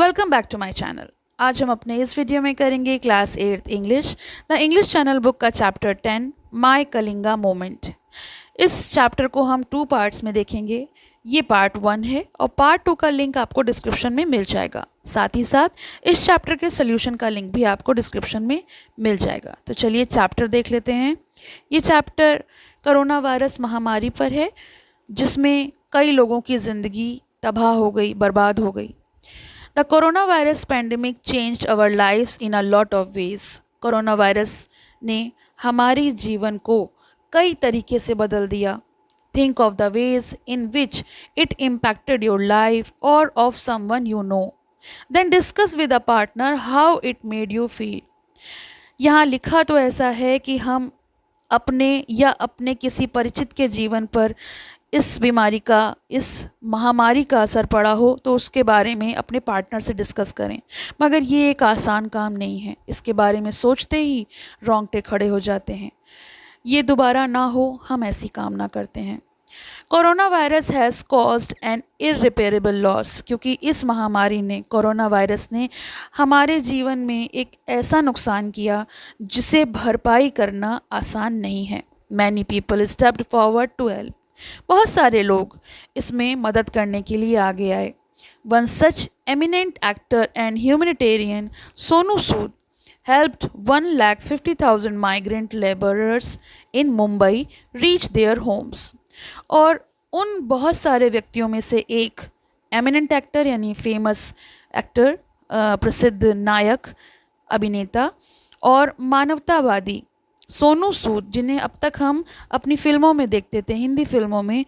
Welcome back to my channel. आज हम अपने इस वीडियो में करेंगे class 8th English the English channel book का चैप्टर 10 माय कलिंगा मोमेंट। इस चैप्टर को हम 2 पार्ट्स में देखेंगे। ये पार्ट 1 है और पार्ट 2 का लिंक आपको डिस्क्रिप्शन में मिल जाएगा। साथ ही साथ इस चैप्टर के सोल्यूशन का लिंक भी आपको डिस्क्रिप्शन में मिल जाएगा। तो चलिए चैप्टर देख लेते हैं। ये चैप्टर कोरोना वायरस महामारी पर है, जिसमें कई लोगों की ज़िंदगी तबाह हो गई, बर्बाद हो गई। The coronavirus pandemic changed our lives in a lot of ways. Corona virus ने हमारी जीवन को कई तरीके से बदल दिया. Think of the ways in which it impacted your life or of someone you know. Then discuss with a partner how it made you feel. यहाँ लिखा तो ऐसा है कि हम अपने या अपने किसी परिचित के जीवन पर इस बीमारी का, इस महामारी का असर पड़ा हो तो उसके बारे में अपने पार्टनर से डिस्कस करें। मगर ये एक आसान काम नहीं है। इसके बारे में सोचते ही रोंगटे खड़े हो जाते हैं। ये दोबारा ना हो, हम ऐसी काम ना करते हैं। Corona virus has caused an irreparable loss, क्योंकि इस महामारी ने, कोरोना वायरस ने हमारे जीवन में एक ऐसा नुकसान किया जिसे भरपाई करना आसान नहीं है। Many people stepped forward to help. बहुत सारे लोग इसमें मदद करने के लिए आगे आए। One such eminent actor and humanitarian Sonu Sood helped 1,50,000 migrant laborers in Mumbai reach their homes. और उन बहुत सारे व्यक्तियों में से एक एमिनेंट एक्टर यानी फेमस एक्टर, प्रसिद्ध नायक, अभिनेता और मानवतावादी सोनू सूद, जिन्हें अब तक हम अपनी फिल्मों में देखते थे, हिंदी फिल्मों में,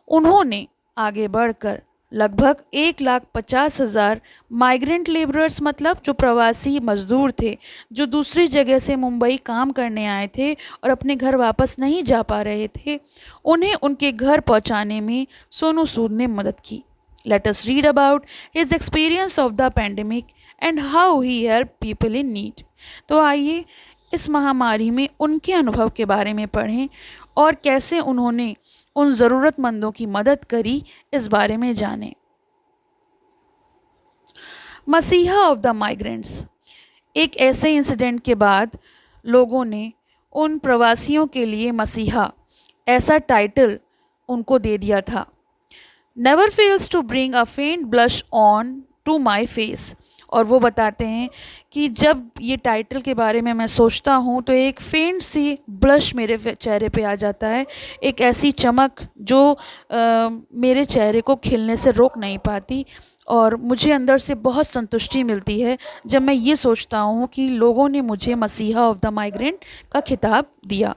उन्होंने आगे बढ़कर लगभग 1,50,000 माइग्रेंट लेबरर्स, मतलब जो प्रवासी मजदूर थे, जो दूसरी जगह से मुंबई काम करने आए थे और अपने घर वापस नहीं जा पा रहे थे, उन्हें उनके घर पहुंचाने में सोनू सूद ने मदद की। Let us read about his experience of the pandemic and how he help people in need. तो आइए इस महामारी में उनके अनुभव के बारे में पढ़ें और कैसे उन्होंने उन ज़रूरतमंदों की मदद करी, इस बारे में जानें। मसीहा ऑफ द माइग्रेंट्स। एक ऐसे इंसिडेंट के बाद लोगों ने उन प्रवासियों के लिए मसीहा, ऐसा टाइटल उनको दे दिया था। Never fails to bring a faint blush on to my face. और वो बताते हैं कि जब ये टाइटल के बारे में मैं सोचता हूँ तो एक फेंट सी ब्लश मेरे चेहरे पे आ जाता है, एक ऐसी चमक जो मेरे चेहरे को खिलने से रोक नहीं पाती, और मुझे अंदर से बहुत संतुष्टि मिलती है जब मैं ये सोचता हूँ कि लोगों ने मुझे मसीहा ऑफ द माइग्रेंट का खिताब दिया।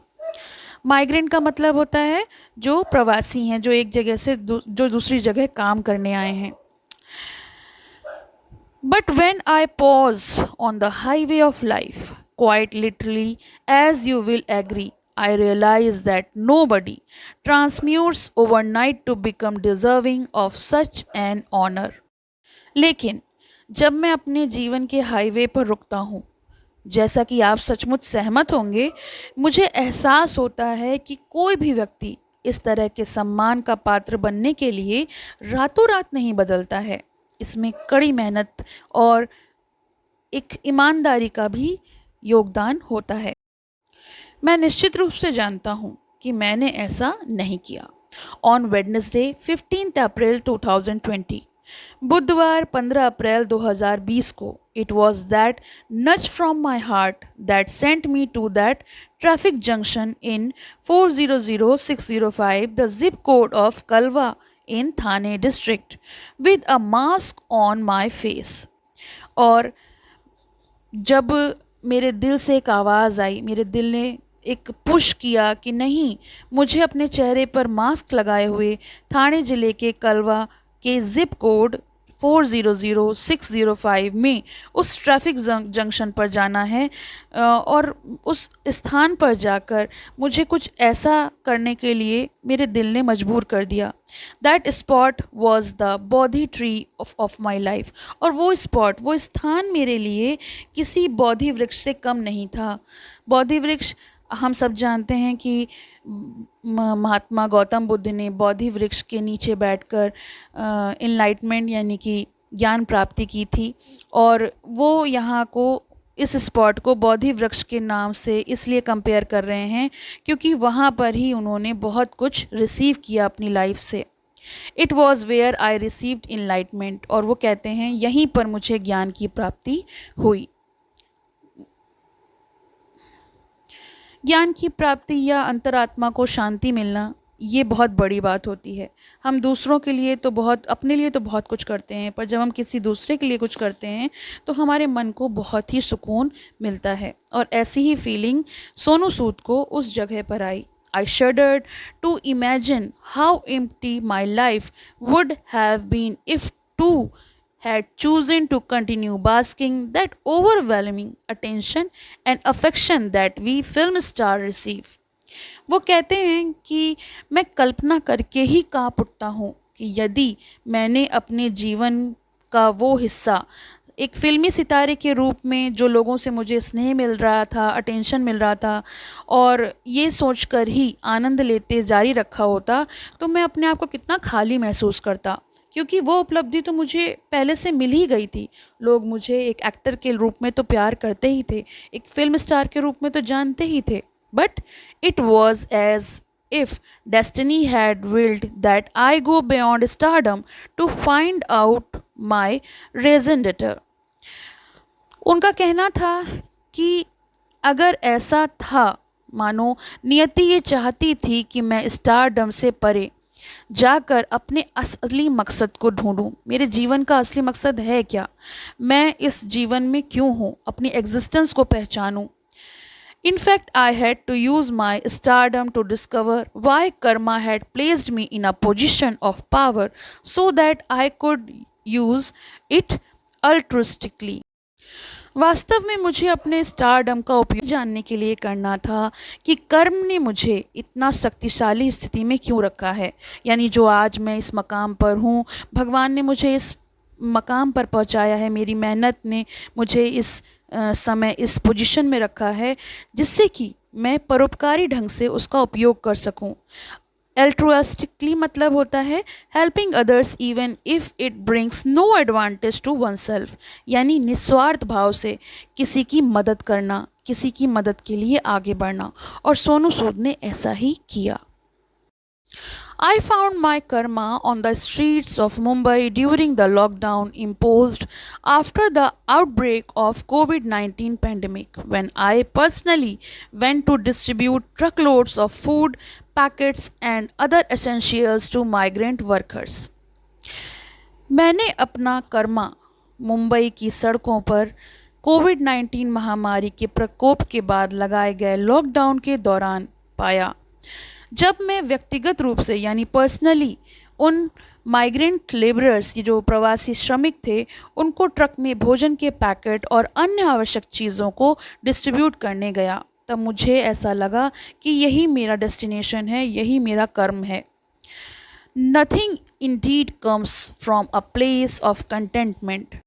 माइग्रेंट का मतलब होता है जो प्रवासी हैं, जो एक जगह से जो दूसरी जगह काम करने आए हैं। But when I pause on the highway of life, quite literally, as you will agree, I realize that nobody transmutes overnight to become deserving of such an honor. लेकिन जब मैं अपने जीवन के हाईवे पर रुकता हूँ, जैसा कि आप सचमुच सहमत होंगे, मुझे एहसास होता है कि कोई भी व्यक्ति इस तरह के सम्मान का पात्र बनने के लिए रातों रात नहीं बदलता है। इसमें कड़ी मेहनत और एक ईमानदारी का भी योगदान होता है। मैं निश्चित रूप से जानता हूँ कि मैंने ऐसा नहीं किया। ऑन वेडनेसडे 15 अप्रैल 2020, बुधवार 15 अप्रैल 2020 को, it was that nudge from my heart that sent me to that traffic junction in 400605 the zip code of Kalwa in Thane district with a mask on my face. और जब मेरे दिल से एक आवाज़ आई, मेरे दिल ने एक पुश किया कि नहीं, मुझे अपने चेहरे पर मास्क लगाए हुए थाने ज़िले के कलवा के जिप कोड 400605 में उस ट्रैफिक जंक्शन पर जाना है, और उस स्थान पर जाकर मुझे कुछ ऐसा करने के लिए मेरे दिल ने मजबूर कर दिया। That spot was the Bodhi tree of my life. और वो स्पॉट, वो स्थान मेरे लिए किसी बोधि वृक्ष से कम नहीं था। बोधि वृक्ष, हम सब जानते हैं कि महात्मा गौतम बुद्ध ने बोधि वृक्ष के नीचे बैठकर इनलाइटमेंट यानी कि ज्ञान प्राप्ति की थी, और वो यहाँ को इस स्पॉट को बोधि वृक्ष के नाम से इसलिए कंपेयर कर रहे हैं क्योंकि वहाँ पर ही उन्होंने बहुत कुछ रिसीव किया अपनी लाइफ से। It was where I received enlightenment, और वो कहते हैं यहीं पर मुझे ज्ञान की प्राप्ति हुई। ज्ञान की प्राप्ति या अंतरात्मा को शांति मिलना, ये बहुत बड़ी बात होती है। हम दूसरों के लिए तो बहुत, अपने लिए तो बहुत कुछ करते हैं, पर जब हम किसी दूसरे के लिए कुछ करते हैं तो हमारे मन को बहुत ही सुकून मिलता है। और ऐसी ही फीलिंग सोनू सूद को उस जगह पर आई। आई shuddered to imagine how empty my life would have been if two had chosen to continue basking that overwhelming attention and affection that we film star receive. वो कहते हैं कि मैं कल्पना करके ही काँप उठता हूँ कि यदि मैंने अपने जीवन का वो हिस्सा एक फ़िल्मी सितारे के रूप में, जो लोगों से मुझे स्नेह मिल रहा था, अटेंशन मिल रहा था, और ये सोचकर ही आनंद लेते जारी रखा होता, तो मैं अपने आप को कितना खाली महसूस करता, क्योंकि वो उपलब्धि तो मुझे पहले से मिल ही गई थी। लोग मुझे एक एक्टर के रूप में तो प्यार करते ही थे, एक फिल्म स्टार के रूप में तो जानते ही थे, but it was as if destiny had willed that I go beyond stardom to find out my raison d'etre. उनका कहना था कि अगर ऐसा था, मानो नियति ये चाहती थी कि मैं स्टारडम से परे जाकर अपने असली मकसद को ढूंढूं। मेरे जीवन का असली मकसद है क्या, मैं इस जीवन में क्यों हूँ, अपनी एग्जिस्टेंस को पहचानूं। In fact, I had to use my stardom to discover why karma had placed me in a position of power so that I could use it altruistically. वास्तव में मुझे अपने स्टारडम का उपयोग जानने के लिए करना था कि कर्म ने मुझे इतना शक्तिशाली स्थिति में क्यों रखा है। यानी जो आज मैं इस मकाम पर हूँ, भगवान ने मुझे इस मकाम पर पहुँचाया है, मेरी मेहनत ने मुझे इस समय इस पोजीशन में रखा है, जिससे कि मैं परोपकारी ढंग से उसका उपयोग कर सकूं। एल्ट्रुइस्टिकली मतलब होता है helping others even if it brings no advantage to oneself, यानी निस्वार्थ भाव से किसी की मदद करना, किसी की मदद के लिए आगे बढ़ना, और सोनू सूद ने ऐसा ही किया। I found my karma on the streets of Mumbai during the lockdown imposed after the outbreak of COVID-19 pandemic, when I personally went to distribute truckloads of food packets and other essentials to migrant workers. मैंने अपना कर्मा मुंबई की सड़कों पर कोविड-19 महामारी के प्रकोप के बाद लगाए गए लॉकडाउन के दौरान पाया, जब मैं व्यक्तिगत रूप से यानी पर्सनली उन माइग्रेंट लेबरर्स, ये जो प्रवासी श्रमिक थे, उनको ट्रक में भोजन के पैकेट और अन्य आवश्यक चीज़ों को डिस्ट्रीब्यूट करने गया, तब मुझे ऐसा लगा कि यही मेरा डेस्टिनेशन है, यही मेरा कर्म है। Nothing Indeed comes from a place of contentment.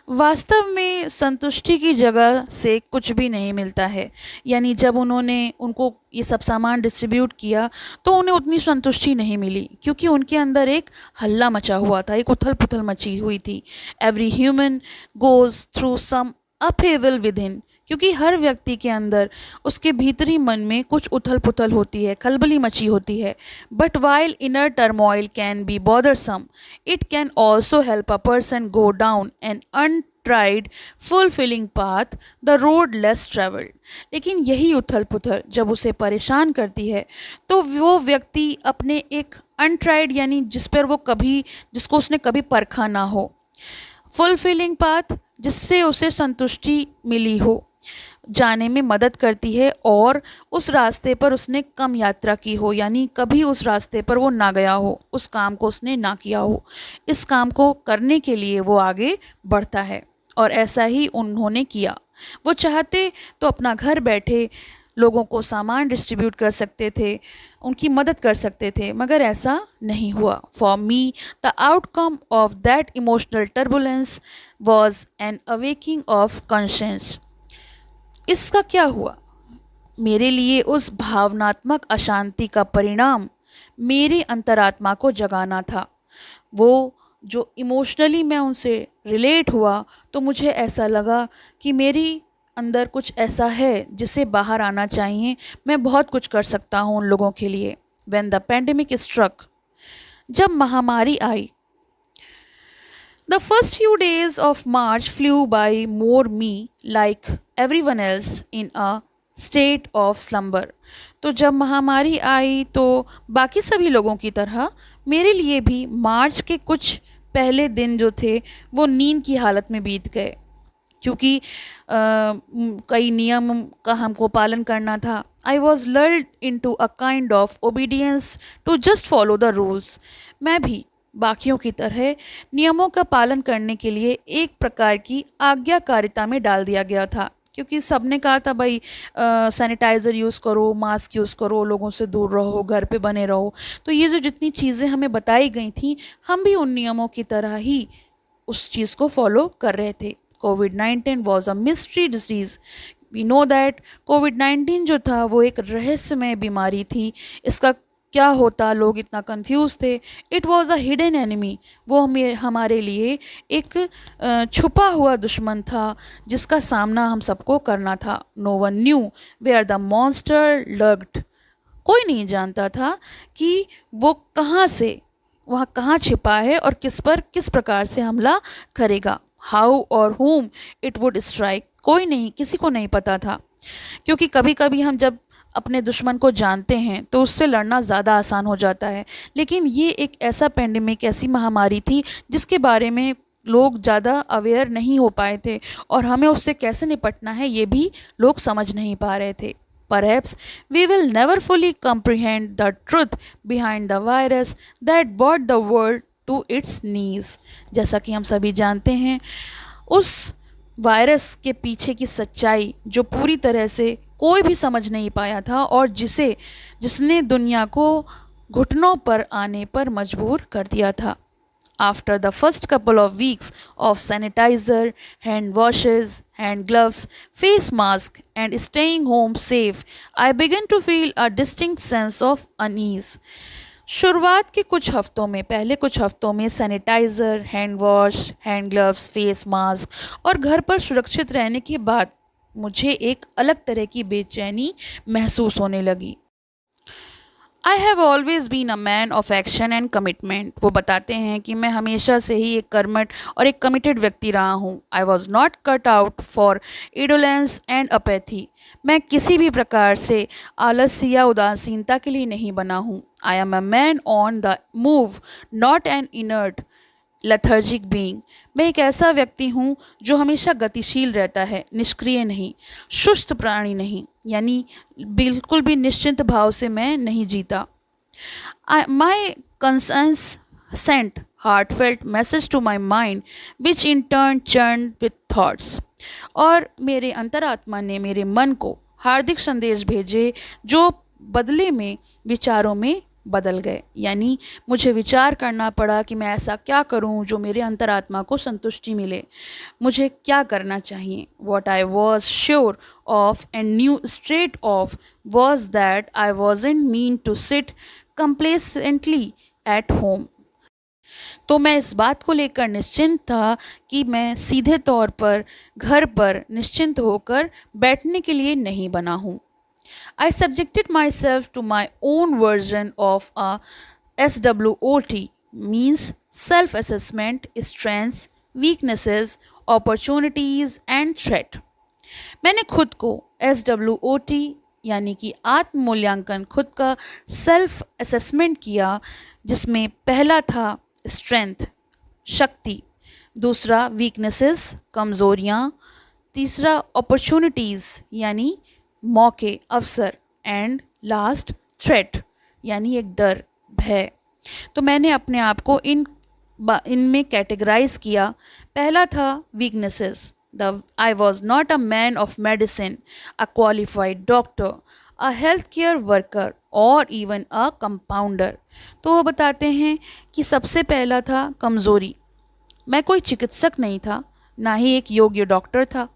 वास्तव में संतुष्टि की जगह से कुछ भी नहीं मिलता है। यानी जब उन्होंने उनको ये सब सामान डिस्ट्रीब्यूट किया तो उन्हें उतनी संतुष्टि नहीं मिली, क्योंकि उनके अंदर एक हल्ला मचा हुआ था, एक उथल पुथल मची हुई थी। Every human goes through some upheaval within, क्योंकि हर व्यक्ति के अंदर उसके भीतरी मन में कुछ उथल पुथल होती है, खलबली मची होती है। But while inner turmoil can be bothersome, it can also help a person go down an untried fulfilling path, the road less travelled. लेकिन यही उथल पुथल जब उसे परेशान करती है तो वो व्यक्ति अपने एक अनट्राइड, यानी जिसको उसने कभी परखा ना हो, फुलफिलिंग पाथ, जिससे उसे संतुष्टि मिली हो, जाने में मदद करती है, और उस रास्ते पर उसने कम यात्रा की हो, यानी कभी उस रास्ते पर वो ना गया हो, उस काम को उसने ना किया हो, इस काम को करने के लिए वो आगे बढ़ता है। और ऐसा ही उन्होंने किया। वो चाहते तो अपना घर बैठे लोगों को सामान डिस्ट्रीब्यूट कर सकते थे, उनकी मदद कर सकते थे, मगर ऐसा नहीं हुआ। For me the outcome of that emotional turbulence was an awaking of conscience. इसका क्या हुआ? मेरे लिए उस भावनात्मक अशांति का परिणाम मेरी अंतरात्मा को जगाना था। वो जो इमोशनली मैं उनसे रिलेट हुआ, तो मुझे ऐसा लगा कि मेरी अंदर कुछ ऐसा है जिसे बाहर आना चाहिए, मैं बहुत कुछ कर सकता हूँ उन लोगों के लिए। व्हेन द पेंडेमिक स्ट्रक, जब महामारी आई, the first few days of March flew by more me like everyone else in a state of slumber. तो जब महामारी आई तो बाकी सभी लोगों की तरह मेरे लिए भी मार्च के कुछ पहले दिन जो थे वो नींद की हालत में बीत गए, क्योंकि कई नियम का हमको पालन करना था। I was lured into a kind of obedience to just follow the rules. मैं भी बाकियों की तरह नियमों का पालन करने के लिए एक प्रकार की आज्ञाकारिता में डाल दिया गया था, क्योंकि सबने कहा था भाई सैनिटाइज़र यूज़ करो, मास्क यूज़ करो, लोगों से दूर रहो, घर पे बने रहो। तो ये जो जितनी चीज़ें हमें बताई गई थी, हम भी उन नियमों की तरह ही उस चीज़ को फॉलो कर रहे थे। कोविड-19 was a mystery disease. We know that कोविड-19 जो था वो एक रहस्यमय बीमारी थी। इसका क्या होता, लोग इतना कंफ्यूज थे। It was a hidden enemy. वो हमारे लिए एक छुपा हुआ दुश्मन था जिसका सामना हम सबको करना था। No one knew where the monster lurked. कोई नहीं जानता था कि वो वहाँ कहाँ छिपा है और किस पर किस प्रकार से हमला करेगा। हाउ और whom इट वुड स्ट्राइक, किसी को नहीं पता था। क्योंकि कभी कभी हम जब अपने दुश्मन को जानते हैं तो उससे लड़ना ज़्यादा आसान हो जाता है, लेकिन ये एक ऐसा पेंडेमिक, ऐसी महामारी थी जिसके बारे में लोग ज़्यादा अवेयर नहीं हो पाए थे और हमें उससे कैसे निपटना है ये भी लोग समझ नहीं पा रहे थे। Perhaps we will never fully comprehend the truth behind the virus that brought the world to its knees। जैसा कि हम सभी जानते हैं, उस वायरस के पीछे की सच्चाई जो पूरी तरह से कोई भी समझ नहीं पाया था और जिसने दुनिया को घुटनों पर आने पर मजबूर कर दिया था। After the first couple of weeks of sanitizer, hand washes, hand gloves, face mask, and staying home safe, I began to feel a distinct sense of unease। शुरुआत के पहले कुछ हफ्तों में sanitiser, hand wash, hand gloves, face mask और घर पर सुरक्षित रहने के बाद मुझे एक अलग तरह की बेचैनी महसूस होने लगी। I have always been a man of action and commitment. वो बताते हैं कि मैं हमेशा से ही एक कर्मठ और एक कमिटेड व्यक्ति रहा हूँ। I was not cut out for indolence and apathy. मैं किसी भी प्रकार से आलस्य या उदासीनता के लिए नहीं बना हूँ। I am a man on the move, not an inert lethargic being. मैं एक ऐसा व्यक्ति हूँ जो हमेशा गतिशील रहता है, निष्क्रिय नहीं, सुस्त प्राणी नहीं, यानी बिल्कुल भी निश्चिंत भाव से मैं नहीं जीता। My concerns sent heartfelt message to my mind which in turn churn with thoughts. और मेरे अंतरात्मा ने मेरे मन को हार्दिक संदेश भेजे जो बदले में विचारों में बदल गए। यानी मुझे विचार करना पड़ा कि मैं ऐसा क्या करूं जो मेरे अंतरात्मा को संतुष्टि मिले, मुझे क्या करना चाहिए। What I was sure of and knew straight of was that I wasn't mean to sit complacently at home. तो मैं इस बात को लेकर निश्चिंत था कि मैं सीधे तौर पर घर पर निश्चिंत होकर बैठने के लिए नहीं बना हूँ। I subjected myself to my own version of a SWOT, means self-assessment, strengths, weaknesses, opportunities and threat। मैंने खुद को SWOT यानी कि आत्म मूल्यांकन, खुद का सेल्फ असेसमेंट किया, जिसमें पहला था स्ट्रेंथ, शक्ति, दूसरा वीकनेसेस, कमज़ोरियाँ, तीसरा अपॉर्चुनिटीज़ यानी मौके, अवसर, एंड लास्ट थ्रेट यानी एक डर, भय। तो मैंने अपने आप को इनमें कैटेगराइज किया। पहला था weaknesses. I was not a man of medicine, a qualified doctor, a health care worker और इवन अ कंपाउंडर। तो वो बताते हैं कि सबसे पहला था कमज़ोरी। मैं कोई चिकित्सक नहीं था, ना ही एक योग्य डॉक्टर था,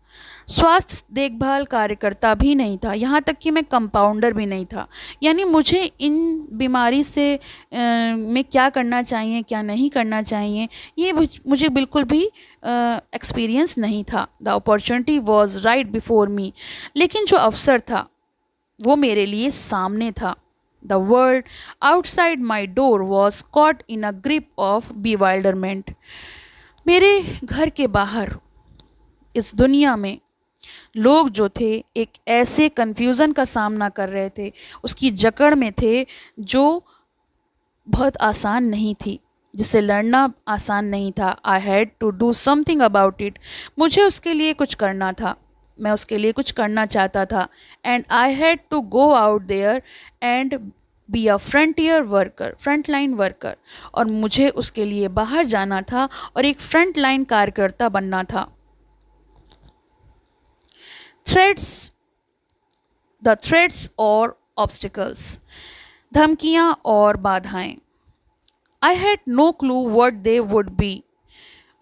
स्वास्थ्य देखभाल कार्यकर्ता भी नहीं था, यहाँ तक कि मैं कंपाउंडर भी नहीं था। यानी मुझे इन बीमारी से में क्या करना चाहिए क्या नहीं करना चाहिए ये मुझे बिल्कुल भी एक्सपीरियंस नहीं था। The opportunity was right before me, लेकिन जो अवसर था वो मेरे लिए सामने था। The world outside my door was caught in a grip of bewilderment। मेरे घर के बाहर इस दुनिया में लोग जो थे एक ऐसे कन्फ्यूज़न का सामना कर रहे थे, उसकी जकड़ में थे जो बहुत आसान नहीं थी, जिससे लड़ना आसान नहीं था। I had to do something about it. मुझे उसके लिए कुछ करना था, मैं उसके लिए कुछ करना चाहता था। And I had to go out there and be a front line worker. और मुझे उसके लिए बाहर जाना था और एक फ्रंट लाइन कार्यकर्ता बनना था। थ्रेड्स द थ्रेड्स और ऑब्स्टिकल्स, धमकियाँ और बाधाएं। I had no clue what they would be.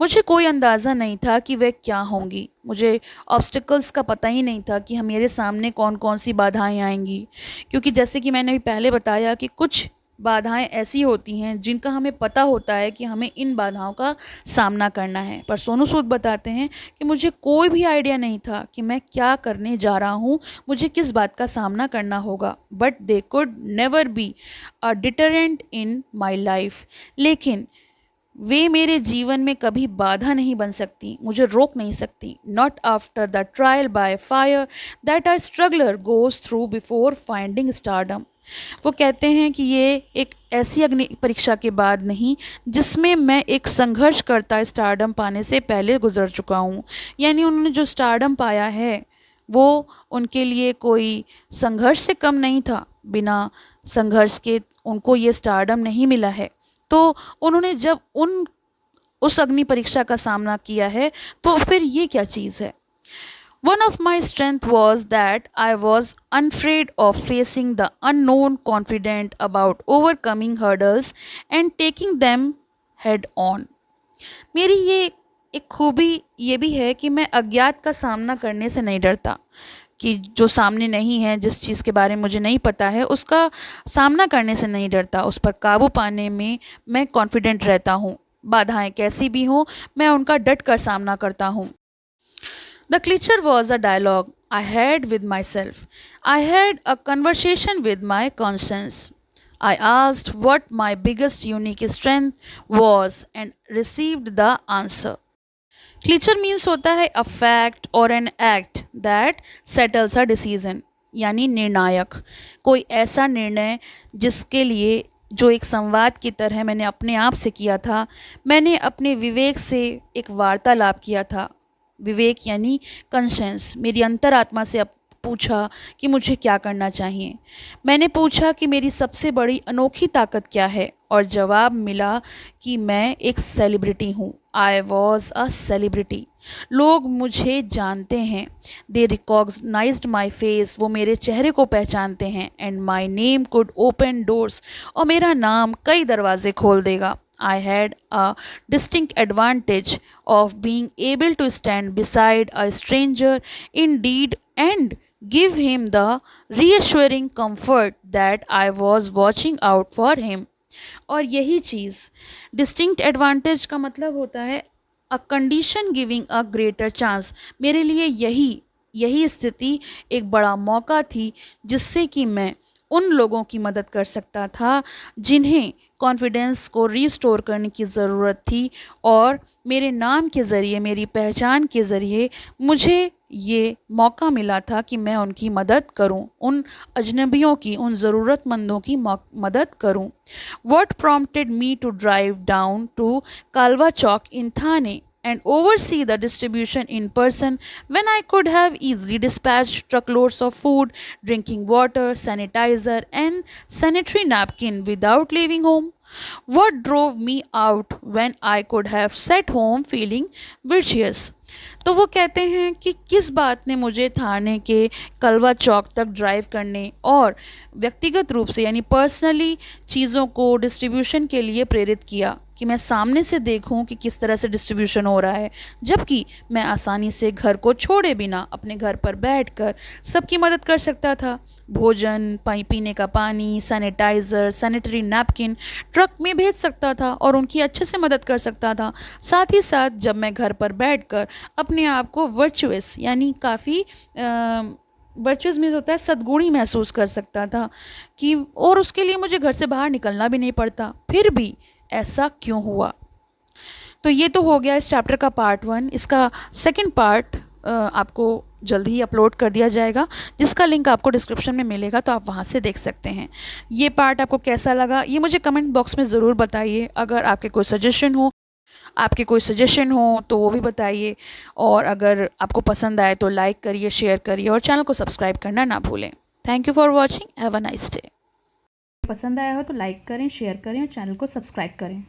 मुझे कोई अंदाज़ा नहीं था कि वे क्या होंगी। मुझे ऑब्स्टिकल्स का पता ही नहीं था कि मेरे सामने कौन कौन सी बाधाएं आएंगी, क्योंकि जैसे कि मैंने अभी पहले बताया कि कुछ बाधाएं ऐसी होती हैं जिनका हमें पता होता है कि हमें इन बाधाओं का सामना करना है। पर सोनू सूद बताते हैं कि मुझे कोई भी आइडिया नहीं था कि मैं क्या करने जा रहा हूँ, मुझे किस बात का सामना करना होगा। But they could never be a deterrent in my life. लेकिन वे मेरे जीवन में कभी बाधा नहीं बन सकती, मुझे रोक नहीं सकती। Not after the trial by fire that a struggler goes through before finding stardom. वो कहते हैं कि ये एक ऐसी अग्नि परीक्षा के बाद नहीं जिसमें मैं एक संघर्ष करता स्टारडम पाने से पहले गुजर चुका हूँ। यानी उन्होंने जो स्टारडम पाया है वो उनके लिए कोई संघर्ष से कम नहीं था। बिना संघर्ष के उनको ये स्टारडम नहीं मिला है। तो उन्होंने जब उस अग्नि परीक्षा का सामना किया है तो फिर ये क्या चीज़ है। One of my strength was that I was unafraid of facing the unknown, confident about overcoming hurdles and taking them head on। मेरी ये एक खूबी ये भी है कि मैं अज्ञात का सामना करने से नहीं डरता, कि जो सामने नहीं है, जिस चीज़ के बारे में मुझे नहीं पता है, उसका सामना करने से नहीं डरता, उस पर काबू पाने में मैं कॉन्फिडेंट रहता हूँ। बाधाएं कैसी भी हों, मैं उनका डट कर सामना करता हूँ। The creature was a dialogue I had with myself. I had a conversation with my conscience. I asked what my biggest unique strength was and received the answer. Creature means होता है a fact or an act that settles a decision, यानी निर्णायक, कोई ऐसा निर्णय जिसके लिए जो एक संवाद की तरह मैंने अपने आप से किया था। मैंने अपने विवेक से एक वार्तालाप किया था। विवेक यानी कंशेंस, मेरी अंतरात्मा से अब पूछा कि मुझे क्या करना चाहिए। मैंने पूछा कि मेरी सबसे बड़ी अनोखी ताकत क्या है, और जवाब मिला कि मैं एक सेलिब्रिटी हूँ। I was a celebrity. लोग मुझे जानते हैं। दे रिकॉग्नाइज्ड माई फेस, वो मेरे चेहरे को पहचानते हैं। And my name could open doors, और मेरा नाम कई दरवाजे खोल देगा। I had a distinct advantage of being able to stand beside a stranger indeed and give him the reassuring comfort that I was watching out for him। और यही चीज़ distinct advantage का मतलब होता है a condition giving a greater chance. मेरे लिए यही स्थिति एक बड़ा मौका थी जिससे कि मैं उन लोगों की मदद कर सकता था जिन्हें कॉन्फिडेंस को रीस्टोर करने की ज़रूरत थी। और मेरे नाम के ज़रिए, मेरी पहचान के ज़रिए मुझे ये मौका मिला था कि मैं उनकी मदद करूं, उन अजनबियों की, उन ज़रूरतमंदों की मदद करूं। What prompted me to drive down to Kalwa Chowk in Thane and oversee the distribution in person when I could have easily dispatched truckloads of food, drinking water, sanitizer, and sanitary napkin without leaving home? What drove me out when I could have sat home feeling virtuous? तो वो कहते हैं कि किस बात ने मुझे थाने के कलवा चौक तक ड्राइव करने और व्यक्तिगत रूप से यानी पर्सनली चीज़ों को डिस्ट्रीब्यूशन के लिए प्रेरित किया, कि मैं सामने से देखूं कि किस तरह से डिस्ट्रीब्यूशन हो रहा है, जबकि मैं आसानी से घर को छोड़े बिना अपने घर पर बैठकर सबकी मदद कर सकता था। भोजन, पीने का पानी, सैनिटाइज़र, सैनिटरी नैपकिन ट्रक में भेज सकता था और उनकी अच्छे से मदद कर सकता था। साथ ही साथ जब मैं घर पर बैठकर अपने आप को वर्चुअस यानी काफ़ी वर्चुअस मीन्स होता है सद्गुणी महसूस कर सकता था कि, और उसके लिए मुझे घर से बाहर निकलना भी नहीं पड़ता। फिर भी ऐसा क्यों हुआ? तो ये तो हो गया इस चैप्टर का पार्ट 1। इसका सेकंड पार्ट आपको जल्दी ही अपलोड कर दिया जाएगा, जिसका लिंक आपको डिस्क्रिप्शन में मिलेगा, तो आप वहाँ से देख सकते हैं। ये पार्ट आपको कैसा लगा ये मुझे कमेंट बॉक्स में ज़रूर बताइए। अगर आपके कोई सजेशन हो तो वो भी बताइए, और अगर आपको पसंद आए तो लाइक करिए, शेयर करिए और चैनल को सब्सक्राइब करना ना भूलें। Thank you for watching. Have a nice day. पसंद आया हो तो लाइक करें, शेयर करें और चैनल को सब्सक्राइब करें।